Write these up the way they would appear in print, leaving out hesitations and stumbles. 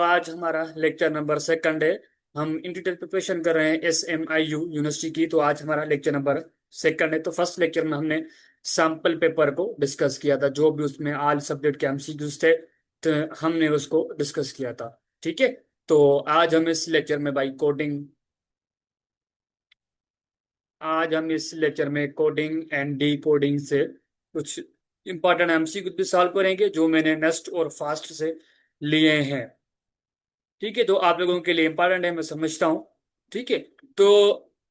आज हमारा lecture number second है। हम इंटीग्रल प्रिपरेशन कर रहे हैं SMIU यूनिवर्सिटी की। तो आज हमारा लेक्चर नंबर सेकंड है। तो फर्स्ट लेक्चर में हमने सैम्पल पेपर को डिस्कस किया था, जो भी उसमें आल सब्जेक्ट के MCQs थे, तो हमने उसको डिस्कस किया था। ठीक है। तो आज हम इस लेक्चर में भाई कोडिंग आज हम इस लेक्चर में कोडिंग एंड डी कोडिंग से कुछ इंपॉर्टेंट MCQ भी सॉल्व करेंगे, जो मैंने नेस्ट और फास्ट से लिए हैं। ठीक है। तो आप लोगों के लिए इंपॉर्टेंट है, मैं समझता हूँ। ठीक है। तो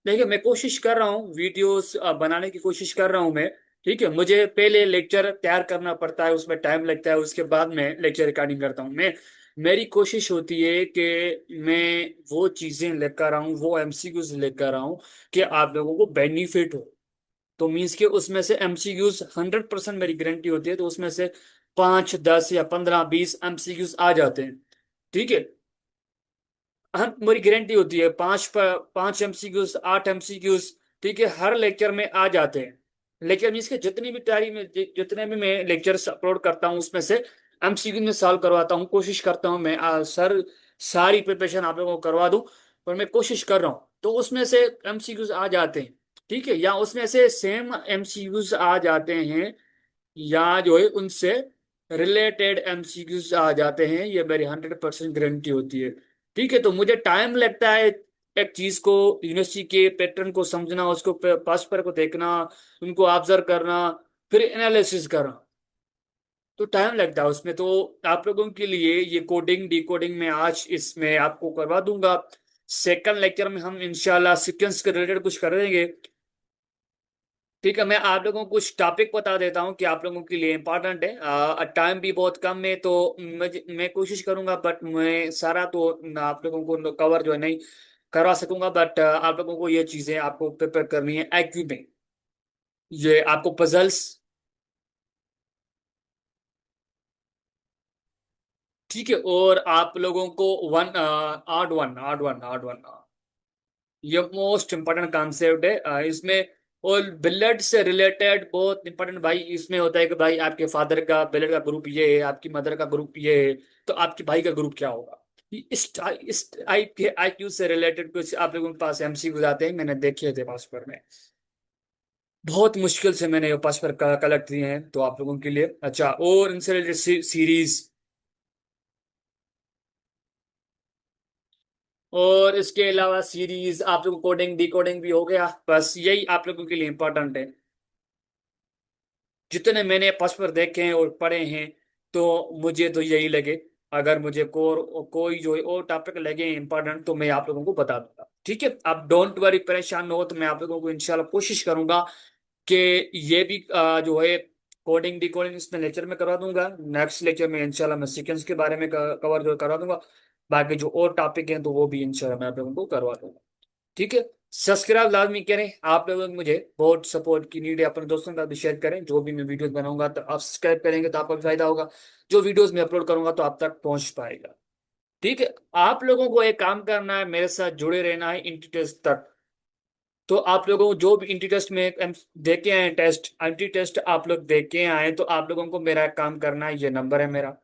देखिए, मैं कोशिश कर रहा हूँ, वीडियोस बनाने की कोशिश कर रहा हूँ मैं। ठीक है। मुझे पहले लेक्चर तैयार करना पड़ता है, उसमें टाइम लगता है, उसके बाद मैं लेक्चर रिकॉर्डिंग करता हूँ। मेरी कोशिश होती है कि मैं वो चीजें लेकर आऊँ, वो MCQs लेकर आऊँ कि आप लोगों को बेनिफिट हो। तो मीन्स के उसमें से MCQs 100% मेरी गारंटी होती है, तो उसमें से 5, 10 या 15, 20 MCQs आ जाते हैं। ठीक है। हम मेरी गारंटी होती है, 5 5 MCQs, 8 MCQs। ठीक है, हर लेक्चर में आ जाते हैं। लेक्चर मीन्स के जितनी भी तैयारी में जितने भी मैं लेक्चर्स अपलोड करता हूँ, उसमें से MCQ में सॉल्व करवाता हूँ। कोशिश करता हूँ मैं सर सारी प्रिपरेशन आप लोगों को करवा दूँ, पर मैं कोशिश कर रहा हूँ। तो उसमें से MCQs आ जाते हैं। ठीक है, या उसमें से सेम MCQs आ जाते हैं, या जो है उनसे रिलेटेड MCQs आ जाते हैं। ये मेरी 100% गारंटी होती है। ठीक है। तो मुझे टाइम लगता है एक चीज को, यूनिवर्सिटी के पैटर्न को समझना, उसको पास पर को देखना, उनको ऑब्जर्व करना, फिर एनालिसिस करना। तो टाइम लगता है उसमें। तो आप लोगों के लिए ये कोडिंग डी कोडिंग में आज इसमें आपको करवा दूंगा। सेकंड लेक्चर में हम इंशाल्लाह सीक्वेंस के रिलेटेड कुछ करेंगे। ठीक है, मैं आप लोगों को कुछ टॉपिक बता देता हूँ कि आप लोगों के लिए इम्पोर्टेंट है। टाइम भी बहुत कम है, तो मैं कोशिश करूंगा, बट मैं सारा तो आप लोगों को कवर जो है नहीं करवा सकूंगा। बट आप लोगों को ये चीजें आपको प्रिपेयर करनी है IQ में। ये आपको पजल्स। ठीक है। और आप लोगों को आड वन ये मोस्ट इंपॉर्टेंट कॉन्सेप्ट है इसमें। और बिलेट से रिलेटेड बहुत इंपॉर्टेंट भाई इसमें होता है कि भाई आपके फादर का बिलेट का ग्रुप ये है, आपकी मदर का ग्रुप ये है, तो आपके भाई का ग्रुप क्या होगा। इस टाइप के IQ से रिलेटेड कुछ आप लोगों के पास MCQ आते हैं, मैंने देखे थे पासवर्ड में। बहुत मुश्किल से मैंने ये पासवर्ड कलेक्ट किए हैं, तो आप लोगों के लिए अच्छा। और इनसे रिलेटेड सीरीज, और इसके अलावा सीरीज आप लोगों को कोडिंग डी कोडिंग भी हो गया। बस यही आप लोगों के लिए इंपॉर्टेंट है। जितने मैंने पेपर देखे हैं और पढ़े हैं, तो मुझे तो यही लगे। अगर मुझे कोई जो है और टॉपिक लगे इंपॉर्टेंट, तो मैं आप लोगों को बता दूंगा। ठीक है, आप डोंट वरी, परेशान न हो। तो मैं आप लोगों को इंशाल्लाह कोशिश करूंगा कि ये भी जो है कोडिंग डी कोडिंग इसमें लेक्चर में करवा दूंगा। नेक्स्ट लेक्चर में इंशाल्लाह मैं सीक्वेंस के बारे में कवर जो करवा दूंगा। बाकी जो और टॉपिक हैं, तो वो भी इंशाल्लाह मैं आप लोगों को करवा दूंगा। ठीक है। सब्सक्राइब लाजमी करें। आप लोग मुझे बहुत सपोर्ट की नीड है, अपने दोस्तों का भी शेयर करें। जो भी मैं वीडियोस बनाऊंगा, तो आप सब्सक्राइब करेंगे तो आपका भी फायदा होगा। जो वीडियोस मैं अपलोड करूंगा, तो आप तक पहुंच पाएगा। ठीक है। आप लोगों को एक काम करना है, मेरे साथ जुड़े रहना है इंटी टेस्ट तक। तो आप लोगों को जो भी इंटी टेस्ट में दे के आए टेस्ट, इंटी टेस्ट आप लोग दे के आए, तो आप लोगों को मेरा एक काम करना है। ये नंबर है मेरा,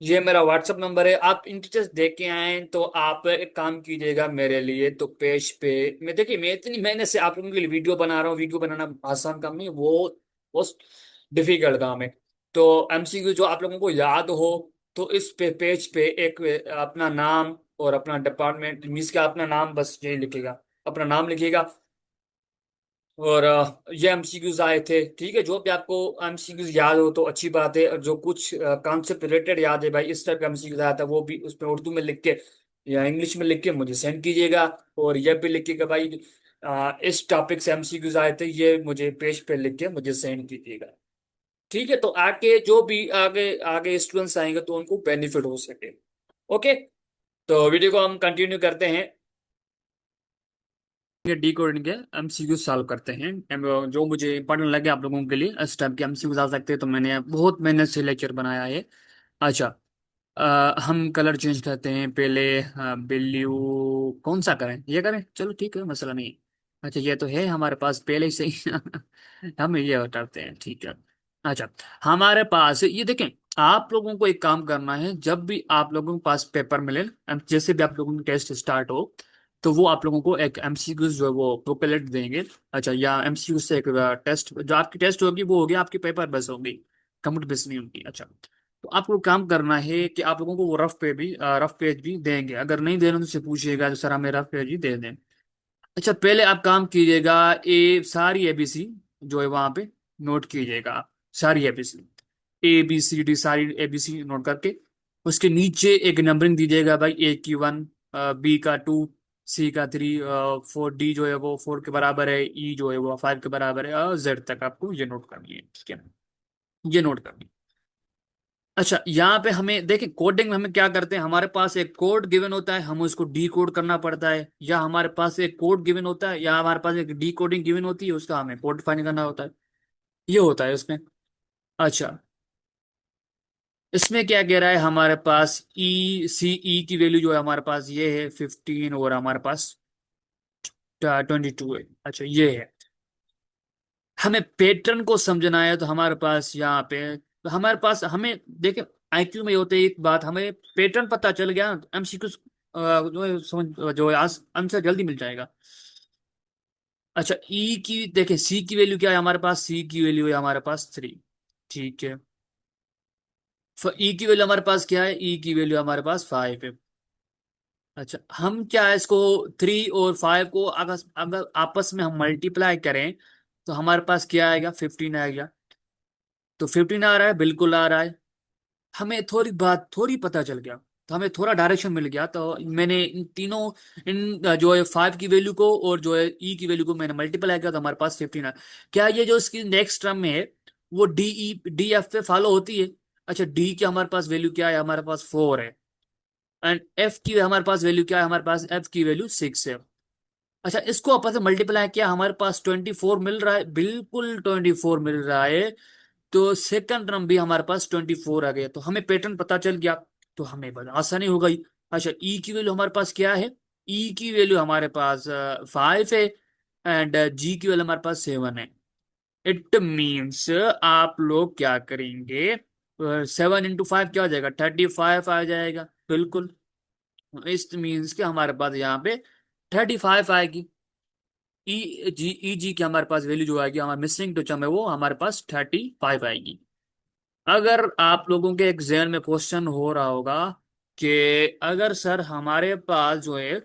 ये मेरा व्हाट्सअप नंबर है। आप इंटरेस्ट दे के आए, तो आप एक काम कीजिएगा मेरे लिए। तो पेज पे मैं देखिए, मैं इतनी मेहनत से आप लोगों के लिए वीडियो बना रहा हूँ। वीडियो बनाना आसान काम नहीं, वो बहुत डिफिकल्ट काम है। तो MCQ जो आप लोगों को याद हो, तो इस पे पेज पे एक अपना नाम और अपना डिपार्टमेंट मीन्स का अपना नाम, बस यही लिखेगा, अपना नाम लिखिएगा। और ये MCQs आए थे। ठीक है, जो भी आपको MCQs याद हो तो अच्छी बात है। और जो कुछ कॉन्सेप्ट रिलेटेड याद है भाई, इस टाइप का MCQs आया था, वो भी उसमें उर्दू में लिख के या इंग्लिश में लिख के मुझे सेंड कीजिएगा। और ये भी लिखिएगा भाई, इस टॉपिक से MCQs आए थे, ये मुझे पेज पे लिख के मुझे सेंड कीजिएगा। ठीक है। तो आगे जो भी आगे आगे स्टूडेंट्स आएंगे, तो उनको बेनिफिट हो सके। ओके। तो वीडियो को हम कंटिन्यू करते हैं। ये डी कोडिंग के MCQ सॉल्व करते हैं। जो मुझे इंपॉर्टेंट लगे आप लोगों के लिए इस टाइप के MCQ आ सकते हैं, तो मैंने बहुत मेहनत से लेक्चर बनाया है। अच्छा। हम कलर चेंज करते हैं पहले। ब्लू कौन सा करें, ये करें, चलो ठीक है, मसला नहीं। अच्छा, ये तो है हमारे पास पहले ही से ही हम ये हटाते हैं। ठीक है। अच्छा, हमारे पास ये देखें, आप लोगों को एक काम करना है, जब भी आप लोगों के पास पेपर मिले, जैसे भी आप लोगों की टेस्ट स्टार्ट हो, तो वो आप लोगों को एक एमसीक्यू जो है वो बुकलेट देंगे। अच्छा, या एमसीक्यू से एक टेस्ट, जो आपकी टेस्ट होगी वो होगी आपकी पेपर बेस होगी, कंप्यूटर बेस नहीं होगी। अच्छा, तो आपको काम करना है कि आप लोगों को वो रफ पेज भी देंगे। अगर नहीं देना तो उससे पूछिएगा तो सर हमें रफ पेज ही दे दें। अच्छा, पहले आप काम कीजिएगा, सारी एबीसी जो है वहां पे नोट कीजिएगा आप, सारी एबीसी, ABCD सारी एबीसी नोट करके उसके नीचे एक नंबरिंग दीजिएगा भाई, ए की 1, बी का 2, सी का 3, 4, डी जो है वो 4 के बराबर है, ई जो है वो 5 के बराबर है, और जेड तक आपको ये नोट करनी है, ठीक है, ये नोट करनी है। अच्छा, यहाँ पे हमें देखिए, कोडिंग में हमें क्या करते हैं, हमारे पास एक कोड गिवन होता है, हमें उसको डी कोड करना पड़ता है, या हमारे पास एक कोड गिवन होता है, या हमारे पास एक डी कोडिंग गिवन होती है, उसका हमें कोड डिफाइन करना होता है, ये होता है उसमें। अच्छा, इसमें क्या कह रहा है, हमारे पास ई की वैल्यू जो है हमारे पास ये है 15, और हमारे पास 22 है। अच्छा, ये है, हमें पैटर्न को समझना है, तो हमारे पास यहाँ पे, तो हमारे पास हमें देखें, आईक्यू में होते एक बात, हमें पैटर्न पता चल गया, एमसीक्यू जो है समझ, जो है आंसर जल्दी मिल जाएगा। अच्छा, ई की देखें, सी की वैल्यू क्या है हमारे पास, सी की वैल्यू है हमारे पास 3, ठीक है। ई की वैल्यू हमारे पास क्या है, ई की वैल्यू हमारे पास 5 है। अच्छा, हम क्या है इसको, 3 और 5 को अगर अगर आपस में हम मल्टीप्लाई करें, तो हमारे पास क्या आएगा, 15 आएगा। तो 15 आ रहा है, बिल्कुल आ रहा है। हमें थोड़ी पता चल गया, तो हमें थोड़ा डायरेक्शन मिल गया, तो मैंने इन तीनों, इन जो है 5 की वैल्यू को और जो है ई की वैल्यू को मैंने मल्टीप्लाई किया, तो हमारे पास 15 है। क्या ये जो इसकी नेक्स्ट टर्म में है, वो डी एफ पे फॉलो होती है? अच्छा, डी की हमारे पास वैल्यू क्या है, हमारे पास 4 है, एंड एफ की हमारे पास वैल्यू क्या है, हमारे पास एफ की वैल्यू 6 है। अच्छा, इसको आपस में मल्टीप्लाई किया, हमारे पास 24 मिल रहा है, बिल्कुल 24 मिल रहा है। तो सेकंड टर्म भी हमारे पास 24 आ गया, तो हमें पैटर्न पता चल गया, तो हमें बस आसानी हो गई। अच्छा, ई की वैल्यू हमारे पास क्या है, ई की वैल्यू हमारे पास 5 है, एंड जी की वैल्यू हमारे पास 7 है। इट मीन्स आप लोग क्या करेंगे, 7 × 5 क्या हो जाएगा, 35 आ जाएगा, बिल्कुल। इस मीन्स के हमारे पास यहाँ पे 35 आएगी। ई जी की हमारे पास वैल्यू जो आएगी, हमारा मिसिंग टू टर्म है वो हमारे पास 35 आएगी। अगर आप लोगों के एग्जाम में क्वेश्चन हो रहा होगा कि अगर सर हमारे पास जो है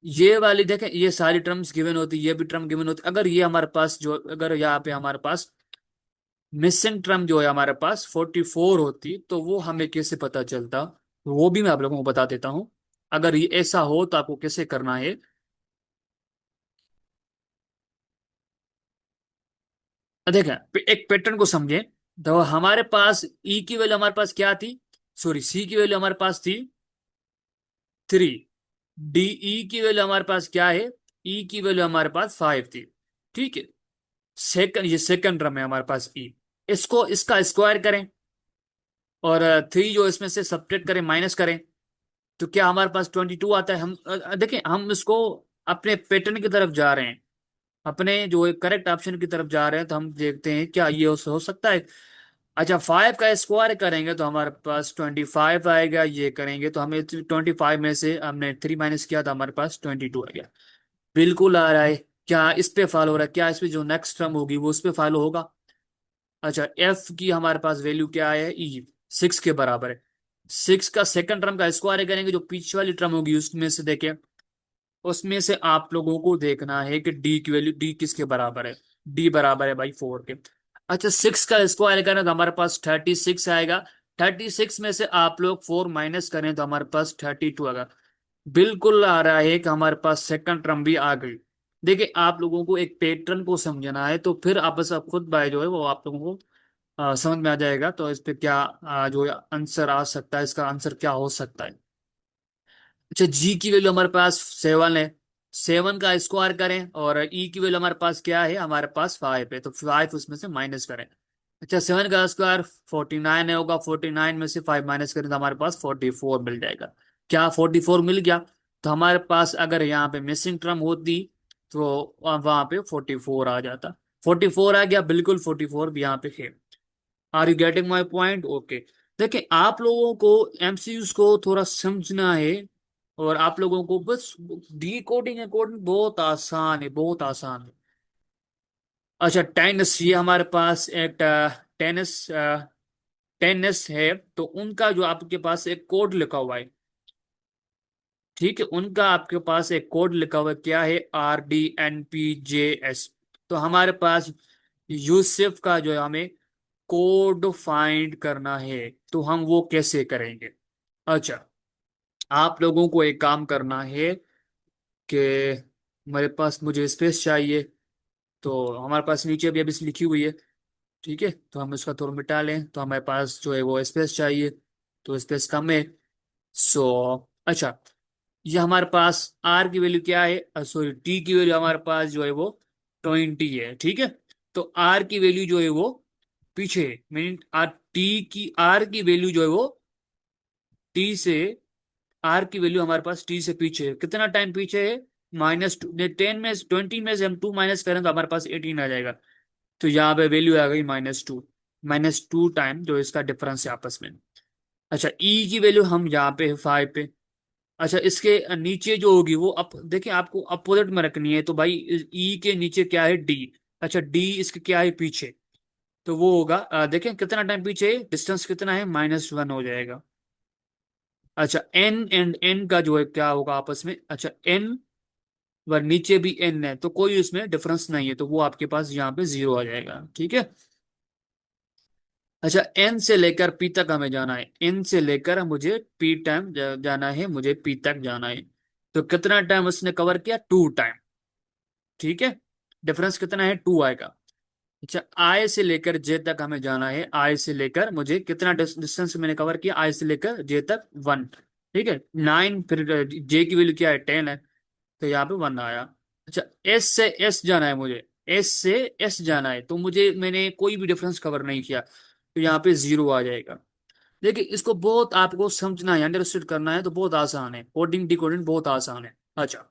ये वाली देखें, ये सारी टर्म्स गिवन होती, ये भी टर्म गिवन होती, अगर ये हमारे पास जो, अगर यहाँ पे हमारे पास मिसिंग टर्म जो है हमारे पास 44 होती, तो वो हमें कैसे पता चलता, वो भी मैं आप लोगों को बता देता हूँ। अगर ये ऐसा हो तो आपको कैसे करना है, देखें, एक पैटर्न को समझें। तो हमारे पास ई की वैल्यू हमारे पास क्या थी, सॉरी, सी की वैल्यू हमारे पास थी 3, डीई की वैल्यू हमारे पास क्या है, ई की वैल्यू हमारे पास 5 थी, ठीक है। सेकंड, ये सेकंड टर्म है हमारे पास ई, इसको इसका स्क्वायर करें, और 3 जो इसमें से सब्ट्रैक्ट करें, माइनस करें, तो क्या हमारे पास 22 आता है। हम देखें, हम इसको अपने पैटर्न की तरफ जा रहे हैं, अपने जो करेक्ट ऑप्शन की तरफ जा रहे हैं, तो हम देखते हैं क्या ये हो सकता है। अच्छा, 5 का स्क्वायर करेंगे तो हमारे पास 25 आएगा, ये करेंगे तो हमें 25 में से हमने 3 माइनस किया तो हमारे पास 22 आ गया, बिल्कुल आ रहा है। क्या इस पे फॉलो हो रहा है, क्या इस पे जो नेक्स्ट टर्म होगी वो उस पे फॉलो होगा। अच्छा, एफ की हमारे पास वैल्यू क्या है, ई 6 के बराबर है। 6 का सेकंड टर्म का स्क्वायर करेंगे, जो पीछे वाली टर्म होगी उसमें से देखें, उसमें से आप लोगों को देखना है कि डी की वैल्यू, डी किसके बराबर है, डी बराबर है भाई 4 के। अच्छा, 6 का स्क्वायर करें तो हमारे पास 36 आएगा, 36 में से आप लोग 4 माइनस करें तो हमारे पास 32 आएगा, बिल्कुल आ रहा है कि हमारे पास सेकंड टर्म भी आ गई। देखिए, आप लोगों को एक पैटर्न को समझना है, तो फिर आप बस आप खुद बाय जो है वो आप लोगों को समझ में आ जाएगा, तो इस पे क्या जो आंसर आ सकता है, इसका आंसर क्या हो सकता है। अच्छा, जी की वैल्यू हमारे पास 7 है, 7 का स्क्वायर करें, और ई की वैल्यू हमारे पास क्या है, हमारे पास 5 है, तो 5 उसमें से माइनस करें। अच्छा, 7 का स्क्वायर 49 है होगा, 49 में से 5 माइनस करें तो हमारे पास 44 मिल जाएगा। क्या 44 मिल गया, तो हमारे पास अगर यहाँ पे मिसिंग टर्म होती, तो वहां पे 44 आ जाता, 44 आ गया, बिल्कुल 44 भी यहाँ पे है। Are you getting my point? Okay. देखिए, आप लोगों को एमसीयूज को थोड़ा समझना है, और आप लोगों को बस डी कोडिंग है, कोडिंग बहुत आसान है, बहुत आसान है। अच्छा, टेनिस, ये हमारे पास एक टेनिस टेनिस है, तो उनका जो आपके पास एक कोड लिखा हुआ है, ठीक है, उनका आपके पास एक कोड लिखा हुआ है, क्या है, RDNPJS। तो हमारे पास यूसेफ का जो है, हमें कोड फाइंड करना है, तो हम वो कैसे करेंगे? अच्छा, आप लोगों को एक काम करना है कि मेरे पास, मुझे स्पेस चाहिए, तो हमारे पास नीचे भी अभी से लिखी हुई है, ठीक है, तो हम इसका थोड़ा मिटा लें, तो हमारे पास जो है वो स्पेस चाहिए, तो स्पेस कम है। सो अच्छा, ये हमारे पास आर की वैल्यू क्या है, सॉरी, टी की वैल्यू हमारे पास जो है वो 20 है, ठीक है। तो आर की वैल्यू जो है वो पीछे, मीन आर की वैल्यू जो है वो टी से, आर की वैल्यू हमारे पास टी से पीछे है। कितना टाइम पीछे है? -2, 10 में 20 में से हम 2 माइनस करें तो हमारे पास 18 आ जाएगा। तो यहाँ पे वैल्यू आ गई -2, -2 टाइम जो इसका डिफरेंस है आपस में। अच्छा, ई की वैल्यू हम यहाँ पे 5 पे। अच्छा, इसके नीचे जो होगी वो, अप देखिए, आपको अपोजिट में रखनी है, तो भाई ई के नीचे क्या है, डी। अच्छा, डी इसके क्या है, पीछे, तो वो होगा, देखें कितना टाइम पीछे है, डिस्टेंस कितना है, -1 हो जाएगा। अच्छा, एन एंड एन का जो है क्या होगा आपस में, अच्छा, एन व नीचे भी एन है, तो कोई उसमें डिफरेंस नहीं है, तो वो आपके पास यहाँ पे 0 आ जाएगा, ठीक है। अच्छा, एन से लेकर पी तक हमें जाना है, एन से लेकर मुझे पी टाइम जाना है, मुझे पी तक जाना है। तो कितना टाइम उसने कवर किया, 2 टाइम, ठीक है। डिफरेंस कितना है, 2 आएगा। अच्छा, आई से लेकर जे तक हमें जाना है, आई से लेकर मुझे कितना डिस्टेंस मैंने कवर किया, आई से लेकर जे तक 1, ठीक है, 9, फिर जे की वैल्यू क्या है, 10 है, तो यहाँ पे 1 आया। अच्छा, एस से एस जाना है मुझे, एस से एस जाना है, तो मुझे, मैंने कोई भी डिफरेंस कवर नहीं किया, तो यहाँ पे 0 आ जाएगा। देखिए, इसको बहुत आपको समझना है, अंडरस्टूड करना है, तो बहुत आसान है, कोडिंग डिकोडिंग बहुत आसान है। अच्छा,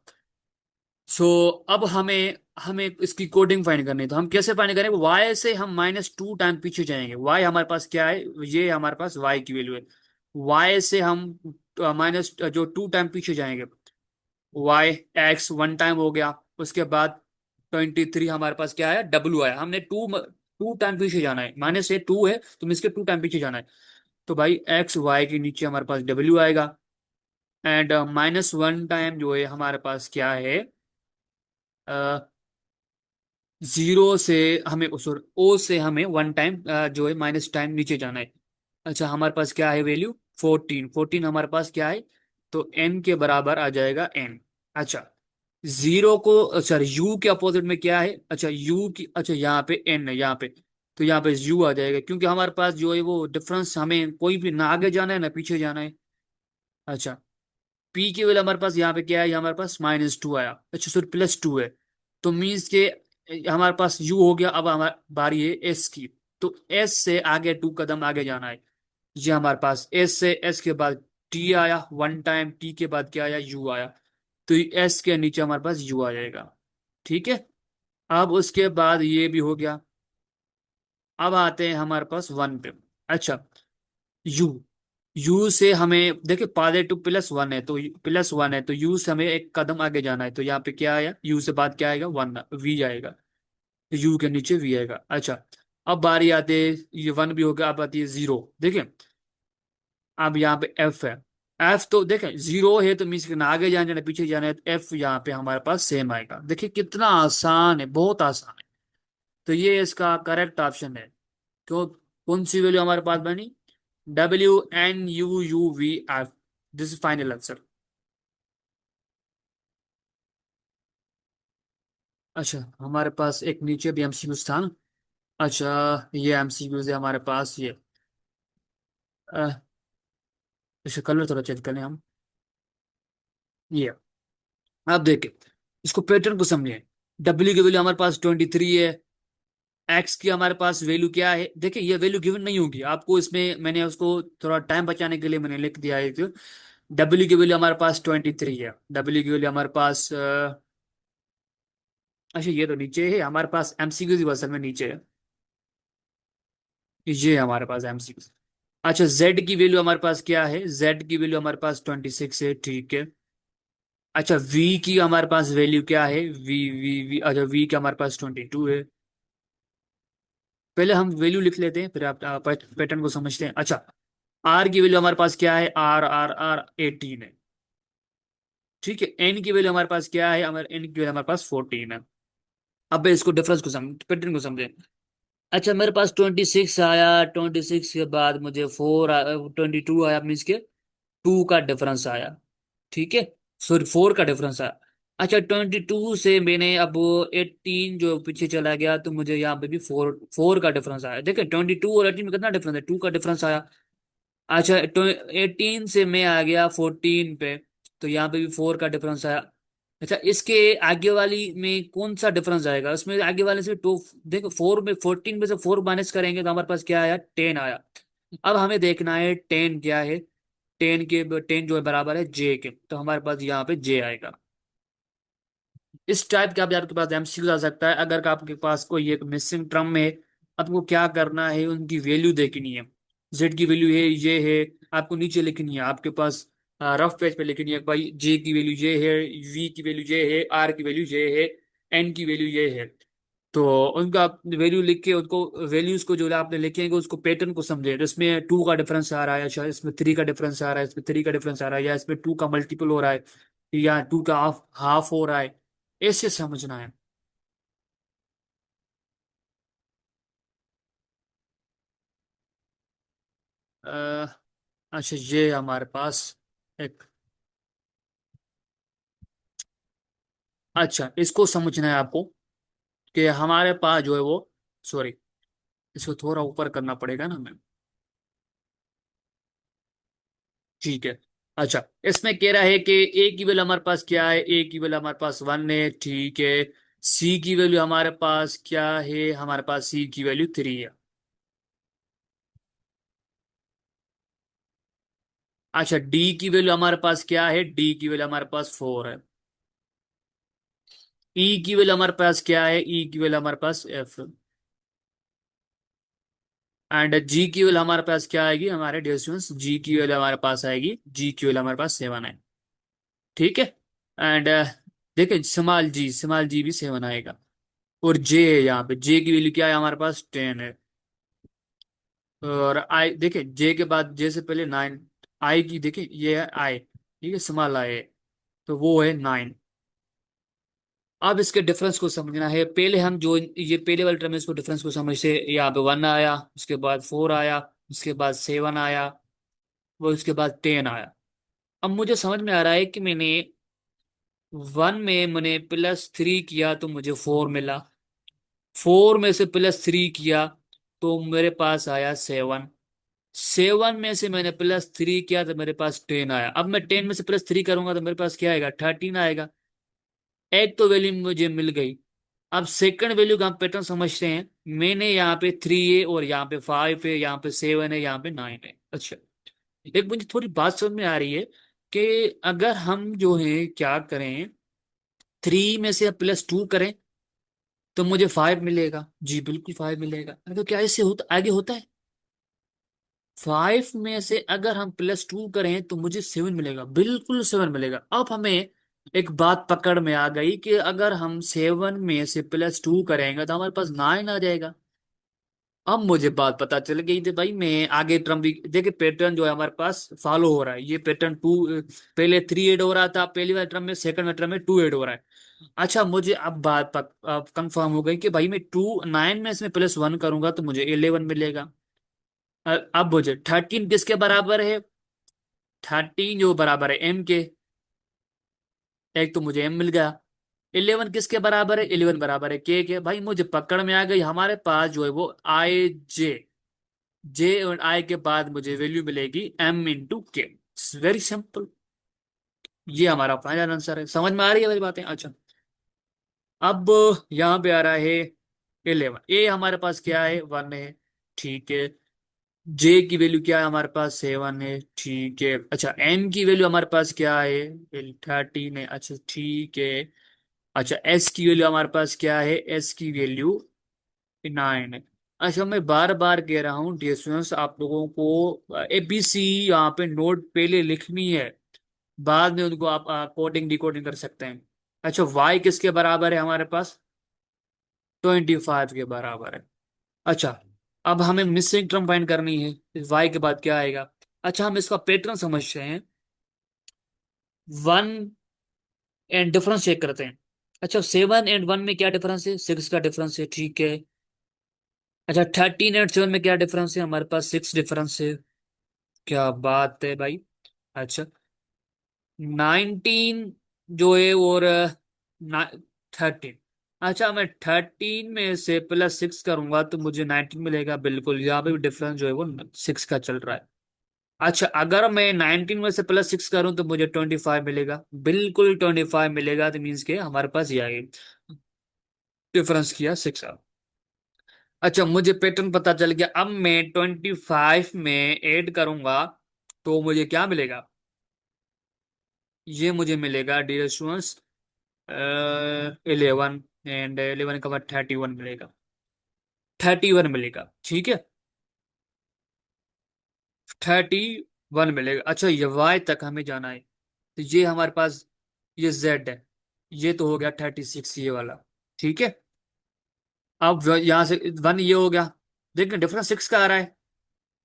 सो अब हमें हमें इसकी कोडिंग फाइंड करनी है, तो हम कैसे फाइंड करेंगे, वाई से हम -2 टाइम पीछे जाएंगे, वाई हमारे पास क्या है, ये हमारे पास वाई की वैल्यू है। वाई से हम माइनस जो 2 टाइम पीछे जाएंगे, वाई एक्स 1 टाइम हो गया, उसके बाद 23 हमारे पास क्या है, डब्ल्यू आया, हमने टू टू टाइम पीछे जाना है, -2 है, तो इसके 2 टाइम पीछे जाना है, तो भाई एक्स वाई के नीचे हमारे पास डब्ल्यू आएगा। एंड -1 टाइम जो है हमारे पास क्या है, 0 से हमें, सॉरी, ओ से हमें 1 टाइम जो है माइनस टाइम नीचे जाना है। अच्छा, हमारे पास क्या है वैल्यू, 14, 14 हमारे पास क्या है, तो एन के बराबर आ जाएगा एन। अच्छा, 0 को, सॉरी, यू के अपोजिट में क्या है, अच्छा, यू की, अच्छा, यहाँ पे एन है, यहाँ पे, तो यहाँ पे यू आ जाएगा, क्योंकि हमारे पास जो है वो डिफरेंस, हमें कोई भी ना आगे जाना है ना पीछे जाना है। अच्छा, पी की वैल्यू हमारे पास यहाँ पे क्या है, हमारे पास -2 आया, अच्छा सॉरी, +2 है, तो मीन्स के हमारे पास यू हो गया। अब हमारी बारी है एस की, तो एस से आगे 2 कदम आगे जाना है, ये हमारे पास एस से, एस के बाद टी आया 1 टाइम, टी के बाद क्या आया, यू आया, तो एस के नीचे हमारे पास यू आ जाएगा, ठीक है। अब उसके बाद ये भी हो गया। अब आते हैं हमारे पास 1 पे। अच्छा, यू, यू से हमें देखिए, पॉजिटिव +1 है, तो +1 है, तो यू से हमें एक कदम आगे जाना है, तो यहाँ पे क्या आया, यू से बाद क्या आएगा, 1, वी आएगा, तो यू के नीचे वी आएगा। अच्छा, अब बारी आते है, ये 1 भी हो गया, अब आती है 0, देखिए, अब यहाँ पे एफ है। एफ तो देखें 0 है, तो मीन्स ना आगे जाना है ना पीछे जाना है, तो एफ यहाँ पे हमारे पास सेम आएगा। देखिए कितना आसान है, बहुत आसान है। तो ये इसका करेक्ट ऑप्शन है। क्यों, कौन सी वैल्यू हमारे पास बनी, WNUUVF, this is final answer. अच्छा, हमारे पास एक नीचे भी एमसीक्यूज था ना। अच्छा, ये एमसीक्यूज है हमारे पास, ये इसे कलर थोड़ा चेंज करें हम। ये, आप देखें, इसको पैटर्न को समझें। डब्ल्यू की वैल्यू हमारे पास 23 है, एक्स की हमारे पास वैल्यू क्या है, देखिए ये वैल्यू गिवन नहीं होगी आपको, इसमें मैंने उसको थोड़ा टाइम बचाने के लिए मैंने लिख दिया है। डब्ल्यू की वैल्यू हमारे पास 23 है, डब्ल्यू की वैल्यू हमारे पास अच्छा, ये तो नीचे है हमारे पास, एमसीक्यू की वर्सन में नीचे है। ये हमारे पास एमसीक्यू। अच्छा, जेड की वैल्यू हमारे पास क्या है? जेड की वैल्यू हमारे पास 26 है, ठीक है। अच्छा, वी की हमारे पास वैल्यू क्या है? वी अच्छा, वी का हमारे पास 22 है। पहले हम वैल्यू लिख लेते हैं, फिर आप पैटर्न को समझते हैं। अच्छा, आर की वैल्यू हमारे पास क्या है? आर आर आर 18 है, ठीक है। एन की वैल्यू हमारे पास क्या है? हमारे एन की वैल्यू हमारे पास 14 है। अब इसको डिफरेंस को समझ, पैटर्न को समझे। अच्छा, मेरे पास 26 आया, 26 के बाद मुझे 22 आया, मीन्स के 2 का डिफरेंस आया, ठीक है। सॉरी, 4 का डिफरेंस आया। अच्छा, 22 से मैंने अब 18 जो पीछे चला गया, तो मुझे यहाँ पे भी 4 का डिफरेंस आया। देखिए, 22 और 18 में कितना डिफरेंस है? 2 का डिफरेंस आया। अच्छा, 18 से मैं आ गया 14 पे, तो यहाँ पे भी 4 का डिफरेंस आया। अच्छा, इसके आगे वाली में कौन सा डिफरेंस आएगा? उसमें आगे वाले से टू, देखो 4 में 14 में से 4 माइनस करेंगे तो हमारे पास क्या आया? 10 आया। अब हमें देखना है 10 क्या है। 10 जो है बराबर है जे के, तो हमारे पास यहाँ पे जे आएगा। इस टाइप के आपके पास एमसीक्यू आ सकता है। अगर आपके पास कोई एक मिसिंग टर्म है, आपको क्या करना है? उनकी वैल्यू देखनी है। जेड की वैल्यू है ये है, आपको नीचे लिखनी है आपके पास, रफ पेज पे लिखनी है भाई, जे की वैल्यू ये है, वी की वैल्यू ये है, आर की वैल्यू ये है, एन की वैल्यू ये है। तो उनका वैल्यू लिख के, उनको वैल्यूज को जो आपने लिखेंगे उसको पैटर्न को समझे, तो इसमें 2 का डिफरेंस आ रहा है, शायद इसमें 3 का डिफरेंस आ रहा है, इसमें 3 का डिफरेंस आ रहा है, या इसमें 2 का मल्टीपल हो रहा है, या 2 का हाफ हाफ हो रहा है, ऐसे समझना है। अ, अच्छा, ये हमारे पास एक, अच्छा इसको समझना है आपको, कि हमारे पास जो है वो, सॉरी, इसको थोड़ा ऊपर करना पड़ेगा ना हमें, ठीक है। अच्छा, इसमें कह रहा है कि ए की वैल्यू हमारे पास क्या है? ए की वैल्यू हमारे पास 1 है, ठीक है। सी की वैल्यू हमारे पास क्या है? हमारे पास सी की वैल्यू 3 है। अच्छा, डी की वैल्यू हमारे पास क्या है? डी की वैल्यू हमारे पास 4 है। ई की वैल्यू हमारे पास क्या है? ई की वैल्यू हमारे पास एफ। एंड जी की वैल्यू हमारे पास क्या आएगी? हमारे डियर स्टूडेंट्स, जी की वैल्यू हमारे पास आएगी, जी की वैल्यू हमारे पास 7 है, ठीक है। एंड देखिए, स्मॉल जी भी 7 आएगा। और जे है, यहाँ पे जे की वैल्यू क्या है? हमारे पास 10 है। और आई देखिए, जे के बाद, जे से पहले 9। आई की देखिए, ये है आई, ठीक है, स्मॉल आई है, तो वो है 9। अब इसके डिफरेंस को समझना है। पहले हम जो ये पहले वाले टर्म है, इसको डिफरेंस को समझते, यहाँ पे 1 आया, उसके बाद 4 आया, उसके बाद 7 आया, वो उसके बाद 10 आया। अब मुझे समझ में आ रहा है कि मैंने 1 में मैंने +3 किया तो मुझे 4 मिला, 4 में से +3 किया तो मेरे पास आया 7, 7 में से मैंने +3 किया तो मेरे पास 10 आया। अब मैं 10 में से +3 करूंगा तो मेरे पास क्या आएगा? 13 आएगा। एक तो वैल्यू मुझे मिल गई। अब सेकंड वैल्यू का हम पैटर्न समझते हैं। मैंने यहाँ पे 3 है, और यहाँ पे 5 है, यहाँ पे 7 है, यहाँ पे 9 है। अच्छा, एक मुझे थोड़ी बात समझ में आ रही है, कि अगर हम जो है क्या करें, 3 में से +2 करें तो मुझे 5 मिलेगा। जी बिल्कुल 5 मिलेगा। अरे तो क्या इससे होता, आगे होता है? 5 में से अगर हम +2 करें तो मुझे 7 मिलेगा, बिल्कुल 7 मिलेगा। अब हमें एक बात पकड़ में आ गई, कि अगर हम 7 में से +2 करेंगे तो हमारे पास 9 आ जाएगा। अब मुझे बात पता चल गई थी भाई, मैं आगे ट्रम भी देखिए, पैटर्न जो है हमारे पास फॉलो हो रहा है। ये पैटर्न 2, पहले 3 ऐड हो रहा था पहली वाले ट्रम में, सेकंड वाले ट्रम में 2 ऐड हो रहा है। अच्छा, मुझे अब बात अब कंफर्म हो गई कि भाई मैं 9 में इसमें +1 करूंगा तो मुझे 11 मिलेगा। अब मुझे 13 किसके बराबर है? 13 जो बराबर है एम के, एक तो मुझे एम मिल गया। 11 किसके बराबर है? 11 बराबर है के भाई मुझे पकड़ में आ गई। हमारे पास जो है वो आई जे, जे और आई के बाद मुझे वैल्यू मिलेगी m × के। Very simple. ये हमारा फाइनल आंसर है। समझ में आ रही है मेरी बातें? अच्छा, अब यहाँ पे आ रहा है 11। ए हमारे पास क्या है? 1 है, ठीक है। जे की वैल्यू क्या है? हमारे पास 7 है, ठीक है। अच्छा, एम की वैल्यू हमारे पास क्या है? 13 है, अच्छा ठीक है। अच्छा, एस की वैल्यू हमारे पास क्या है? एस की वैल्यू 9 है। अच्छा, मैं बार बार कह रहा हूँ डियर स्टूडेंट्स, आप लोगों को एबीसी यहाँ पे नोट पहले लिखनी है, बाद में उनको आप कोडिंग डिकोडिंग कर सकते हैं। अच्छा, वाई किसके बराबर है हमारे पास? 25 के बराबर है। अच्छा, अब हमें मिसिंग टर्म फाइंड करनी है, इस वाई के बाद क्या आएगा? अच्छा, हम इसका पैटर्न समझते हैं। वन एंड डिफरेंस चेक करते हैं। अच्छा, 7 एंड 1 में क्या डिफरेंस है? 6 का डिफरेंस है, ठीक है। अच्छा, 13 एंड 7 में क्या डिफरेंस है? हमारे पास 6 डिफरेंस है। क्या बात है भाई। अच्छा, 19 जो है, और 13। अच्छा, मैं 13 में से +6 करूंगा तो मुझे 19 मिलेगा, बिल्कुल यहाँ पे भी डिफरेंस जो है वो 6 का चल रहा है। अच्छा, अगर मैं 19 में से +6 करूं तो मुझे 25 मिलेगा, बिल्कुल 25 मिलेगा, तो मीन्स के हमारे पास ये आएगी, डिफरेंस किया 6। अच्छा, मुझे पैटर्न पता चल गया। अब मैं 25 में ऐड करूंगा तो मुझे क्या मिलेगा? ये मुझे मिलेगा डियर स्टूडेंट्स 11, एंड 11 का बाद 31 मिलेगा, 31 मिलेगा, ठीक है। 31 मिलेगा। अच्छा, ये वाई तक हमें जाना है, तो ये हमारे पास, ये जेड है, ये तो हो गया 36 ये वाला, ठीक है। अब यहां से 1 ये हो गया, देखिए डिफरेंस 6 का आ रहा है,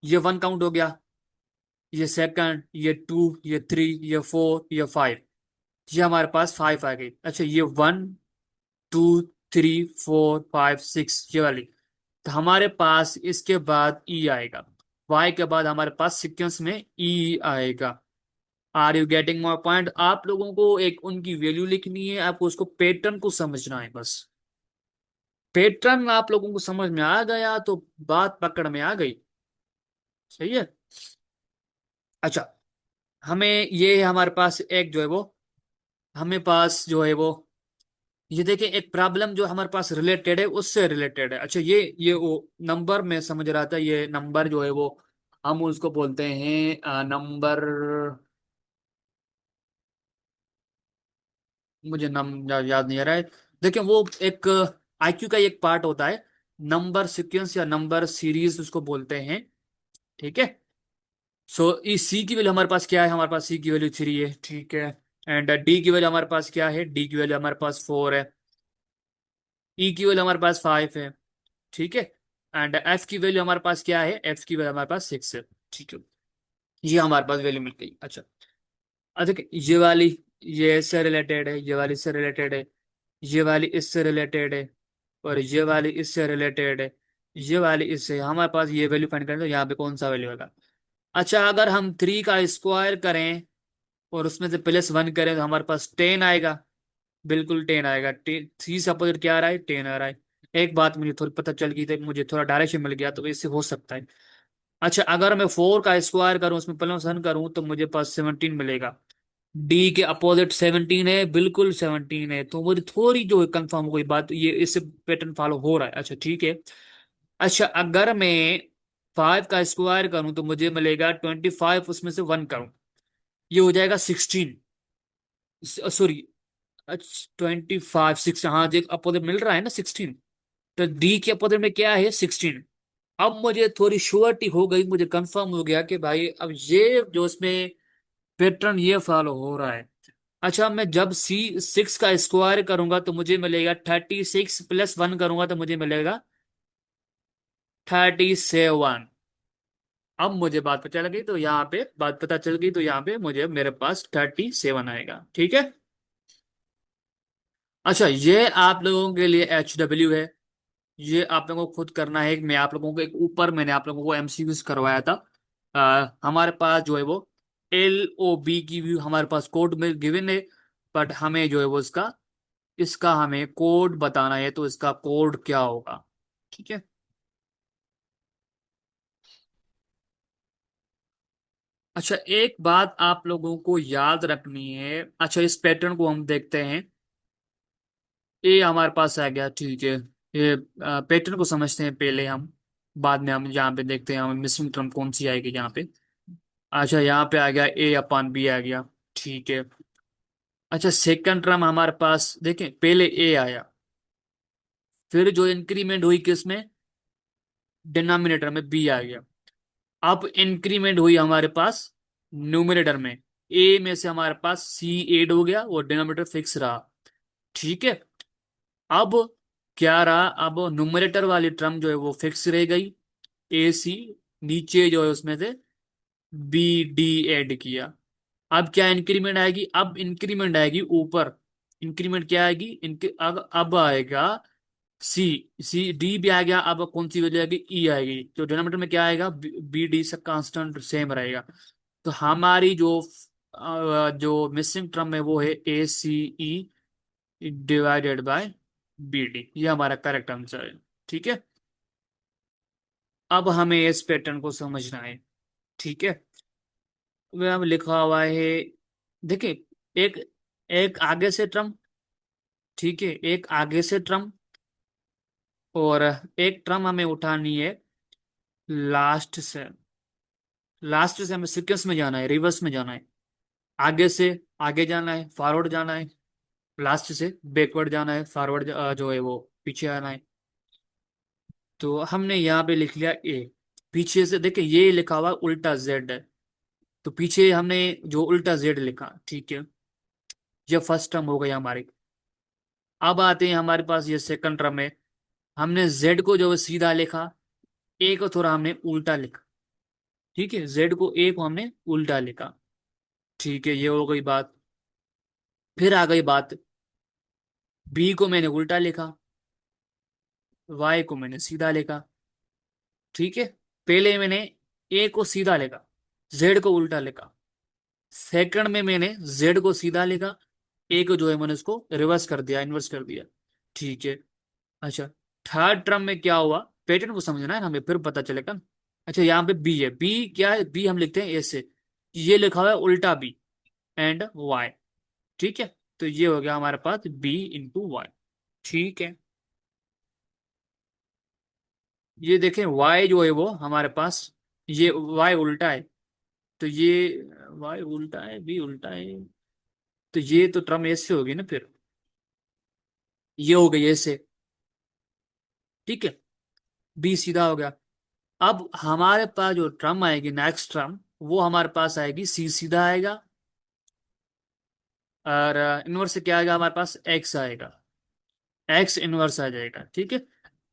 ये 1 काउंट हो गया, ये सेकंड, ये 2, ये 3, ये 4, ये 5, ये हमारे पास 5 आ गई। अच्छा, ये 1 2 3 4 5 6 ये वाली, तो हमारे पास इसके बाद ई आएगा, वाई के बाद हमारे पास सीक्वेंस में ई आएगा। Are you getting my point? आप लोगों को एक उनकी वैल्यू लिखनी है, आपको उसको पैटर्न को समझना है बस। पैटर्न आप लोगों को समझ में आ गया तो बात पकड़ में आ गई, सही है। अच्छा, हमें ये हमारे पास एक जो है वो, हमें पास जो है वो, ये देखिए एक प्रॉब्लम जो हमारे पास रिलेटेड है उससे रिलेटेड है। अच्छा, ये वो नंबर में समझ रहा था, ये नंबर जो है वो हम उसको बोलते हैं नंबर, मुझे नाम याद नहीं आ रहा है। देखिए वो एक आईक्यू का एक पार्ट होता है, नंबर सीक्वेंस या नंबर सीरीज उसको बोलते हैं, ठीक है। सो इस सी की वैल्यू हमारे पास क्या है? हमारे पास सी की वैल्यू 3 है, ठीक है। एंड डी की वैल्यू हमारे पास क्या है? डी की वैल्यू हमारे पास 4 है। ई की वैल्यू हमारे पास 5 है, ठीक है। एंड एफ की वैल्यू हमारे पास क्या है? एफ की वैल्यू हमारे पास 6 है, ठीक है। ये हमारे पास वैल्यू मिल गई। अच्छा, देखिए ये वाली, ये इससे रिलेटेड है, ये वाली इससे रिलेटेड है, ये वाली इससे रिलेटेड है, और ये वाली इससे रिलेटेड है, ये वाली इससे, हमारे पास ये वैल्यू फाइंड करें तो यहाँ पे कौन सा वैल्यू होगा? अच्छा, अगर हम 3 का स्क्वायर करें और उसमें से +1 करें तो हमारे पास 10 आएगा, बिल्कुल 10 आएगा। 3 से अपोजिट क्या आ रहा है? 10 आ रहा है। एक बात मुझे थोड़ी पता चल गई थी, मुझे थोड़ा डायरेक्शन मिल गया, तो इससे हो सकता है। अच्छा, अगर मैं 4 का स्क्वायर करूं उसमें +1 करूं तो मुझे पास 17 मिलेगा। डी के अपोजिट 17 है, बिल्कुल 17 है, तो मुझे थोड़ी जो कंफर्म हो गई बात, ये इससे पैटर्न फॉलो हो रहा है। अच्छा, ठीक है। अच्छा, अगर मैं 5 का स्क्वायर करूं तो मुझे मिलेगा 25, उसमें से 1 करूं, ये हो जाएगा 16, सॉरी, 25 6, हाँ देख अपोजिट मिल रहा है ना 16, तो डी के अपोजिट में क्या है? 16। अब मुझे थोड़ी श्योरिटी हो गई, मुझे कंफर्म हो गया कि भाई अब ये जो इसमें पैटर्न ये फॉलो हो रहा है। अच्छा, मैं जब C6 का स्क्वायर करूंगा तो मुझे मिलेगा 36, +1 करूंगा तो मुझे मिलेगा 37। अब मुझे बात पता लगी तो यहाँ पे बात पता चल गई, तो यहाँ पे मुझे मेरे पास 37 आएगा, ठीक है। अच्छा, ये आप लोगों के लिए HW है, ये आप लोगों को खुद करना है। मैं आप लोगों को एक ऊपर मैंने आप लोगों को MCQs करवाया था। हमारे पास जो है वो LOB की भी हमारे पास कोड में गिवन है, बट हमें जो है वो इसका इसका हमें कोड बताना है, तो इसका कोड क्या होगा, ठीक है। अच्छा, एक बात आप लोगों को याद रखनी है। अच्छा, इस पैटर्न को हम देखते हैं, ये हमारे पास आ गया, ठीक है। ये पैटर्न को समझते हैं पहले हम, बाद में हम यहाँ पे देखते हैं हमें मिसिंग टर्म कौन सी आएगी यहाँ पे। अच्छा, यहाँ पे आ गया A/B आ गया, ठीक है। अच्छा, सेकंड टर्म हमारे पास देखें, पहले ए आया, फिर जो इंक्रीमेंट हुई किसमें? डिनोमिनेटर में बी आ गया। अब इंक्रीमेंट हुई हमारे पास न्यूमरेटर में, ए में से हमारे पास सी एड हो गया और डिनोमिनेटर फिक्स रहा। ठीक है। अब क्या रहा, अब न्यूमरेटर वाली टर्म जो है वो फिक्स रह गई, ए सी, नीचे जो है उसमें से बी डी ऐड किया। अब क्या इंक्रीमेंट आएगी, अब इंक्रीमेंट आएगी ऊपर। इंक्रीमेंट क्या आएगी, इनके अब आएगा सी, सी डी भी आ गया, अब कौन सी वैल्यू आएगी, ई आएगी। तो डिनोमिनेटर में क्या आएगा, बी डी से कांस्टेंट सेम रहेगा। तो हमारी जो मिसिंग टर्म है वो है ए सी E divided by B D, ये हमारा करेक्ट आंसर है। ठीक है। अब हमें इस पैटर्न को समझना है। ठीक है। वे हम लिखा हुआ है, देखिए, एक एक आगे से ट्रम, ठीक है, एक आगे से ट्रम, और एक ट्रम हमें उठानी है लास्ट से। लास्ट से हमें सीक्वेंस में जाना है, रिवर्स में जाना है। आगे से आगे जाना है, फॉरवर्ड जाना है, लास्ट से बैकवर्ड जाना है, फॉरवर्ड जो है वो पीछे आना है। तो हमने यहाँ पे लिख लिया ए। पीछे से देखिए ये लिखा हुआ उल्टा जेड है, तो पीछे हमने जो उल्टा जेड लिखा, ठीक है, ये फर्स्ट टर्म हो गई हमारी। अब आते हैं हमारे पास ये सेकंड टर्म है। हमने जेड को जो है सीधा लिखा, ए को थोड़ा हमने उल्टा लिखा। ठीक है, जेड को, ए को हमने उल्टा लिखा। ठीक है, ये हो गई बात। फिर आ गई बात, बी को मैंने उल्टा लिखा, वाई को मैंने सीधा लिखा। ठीक है। पहले मैंने ए को सीधा लिखा, जेड को उल्टा लिखा। सेकंड में मैंने जेड को सीधा लिखा, ए को जो है मैंने उसको रिवर्स कर दिया, इनवर्स कर दिया। ठीक है। अच्छा, थर्ड टर्म में क्या हुआ, पैटर्न को समझना है ना हमें, फिर पता चलेगा। अच्छा, यहाँ पे बी है, बी क्या है, बी हम लिखते हैं ऐसे, ये लिखा हुआ है उल्टा बी एंड वाई। ठीक है। तो ये हो गया हमारे पास बी इंटू वाई। ठीक है। ये देखें वाई जो है वो हमारे पास, ये वाई उल्टा है, तो ये वाई उल्टा है, बी उल्टा है, तो ये तो टर्म ऐसे होगी ना फिर, ये हो गई ऐसे। ठीक है, बी सीधा हो गया। अब हमारे पास जो टर्म आएगी नेक्स्ट टर्म, वो हमारे पास आएगी सी सीधा आएगा, और इनवर्स से क्या आएगा हमारे पास, एक्स आएगा, एक्स इनवर्स आ जाएगा। ठीक है।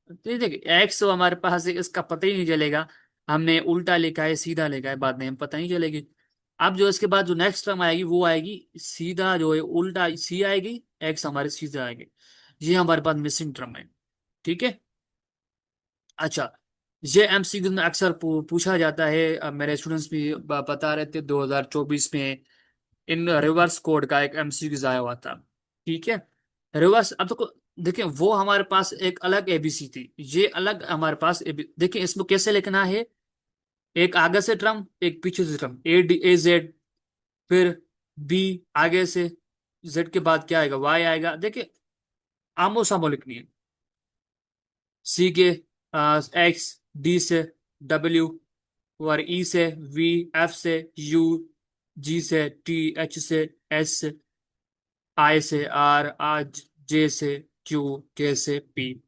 तो ये देखिए एक्स तो हमारे पास है, इसका पता ही नहीं चलेगा, हमने उल्टा लिखा है सीधा लिखा है, बाद में हम पता नहीं चलेगी। अब जो इसके बाद जो नेक्स्ट टर्म आएगी वो आएगी सीधा, जो है उल्टा सी आएगी, एक्स हमारे सीधा आएगी। ये हमारे पास मिसिंग टर्म है। ठीक है। अच्छा, ये एमसीक्यू में अक्सर पूछा जाता है, अब मेरे स्टूडेंट्स भी बता रहे थे 2024 में इन रिवर्स कोड का एक एमसीक्यू आया हुआ था। ठीक है। रिवर्स, अब तो देखिए वो हमारे पास एक अलग एबीसी थी, ये अलग हमारे पास देखिए इसमें कैसे लिखना है, एक आगे से ट्रम, एक पीछे से ट्रम, ए डी ए जेड, फिर बी आगे से, जेड के बाद क्या आएगा, वाई आएगा। देखिए आमो सामो लिखनी है, सी के एक्स, डी से डब्ल्यू, और ई से वी, एफ से यू, जी से टी, एच से एस, आई से आर, आर, जे से क्यू, के से पी।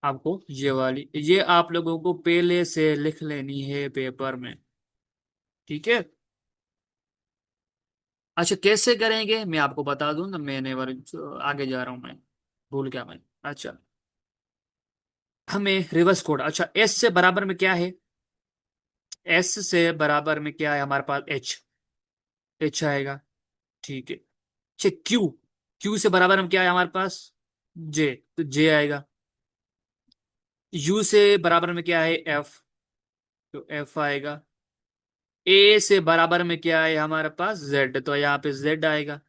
आपको ये वाली, ये आप लोगों को पहले से लिख लेनी है पेपर में। ठीक है। अच्छा, कैसे करेंगे मैं आपको बता दूं ना, मैंने आगे जा रहा हूं मैं, भूल गया मैं। अच्छा, हमें रिवर्स कोड, अच्छा एस से बराबर में क्या है, एस से बराबर में क्या है हमारे पास, एच, एच आएगा। ठीक है। अच्छा, क्यू, क्यू से बराबर में क्या है हमारे पास, जे, तो जे आएगा। यू से बराबर में क्या है, एफ, तो एफ आएगा। ए से बराबर में क्या है हमारे पास, जेड, तो यहाँ पे जेड आएगा।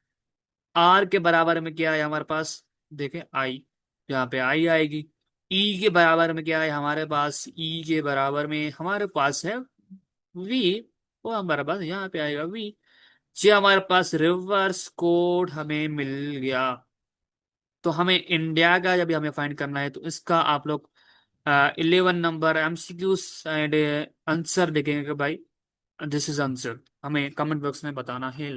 आर के बराबर में क्या है हमारे पास, देखें आई, यहाँ पे आई आएगी। ई के बराबर में क्या है हमारे पास, ई के बराबर में हमारे पास है वी, वो हमारे पास यहाँ पे आएगा वी। ये हमारे पास रिवर्स कोड हमें मिल गया। तो हमें इंडिया का जब हमें फाइंड करना है, तो इसका आप लोग 11 नंबर एमसीक्यूज एंड आंसर देखेंगे कि भाई दिस इज आंसर, हमें कमेंट बॉक्स में बताना है।